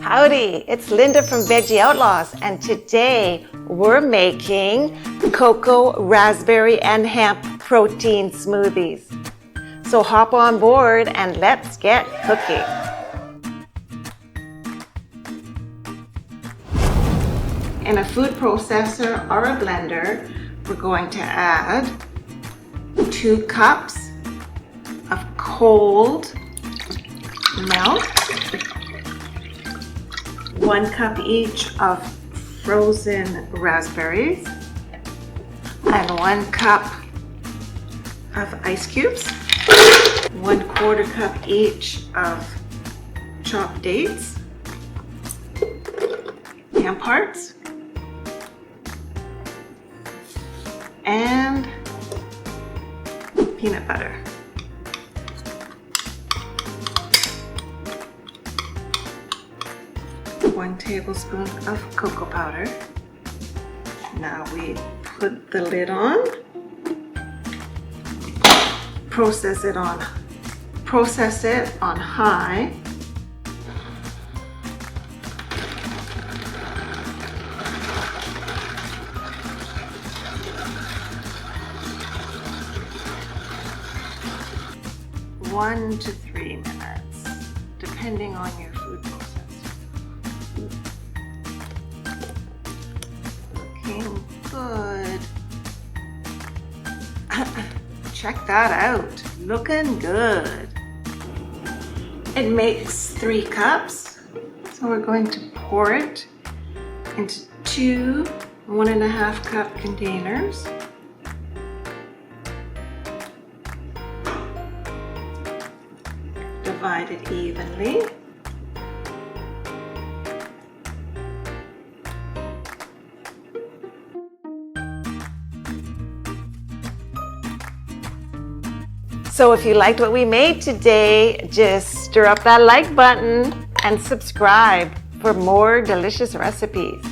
Howdy, it's Linda from Veggie Outlaws, and today we're making cocoa, raspberry, and hemp protein smoothies. So hop on board and let's get cooking. In a food processor or a blender, we're going to add 2 cups of cold milk, 1 cup each of frozen raspberries, and 1 cup of ice cubes, 1/4 cup each of chopped dates, hemp hearts, and peanut butter. One tablespoon of cocoa powder. Now we put the lid on. Process it on high. One to 3 minutes, depending on your food processor. Looking good. Check that out. Looking good. It makes 3 cups. So we're going to pour it into 2 1.5 cup containers. Divide it evenly. So if you liked what we made today, just stir up that like button and subscribe for more delicious recipes.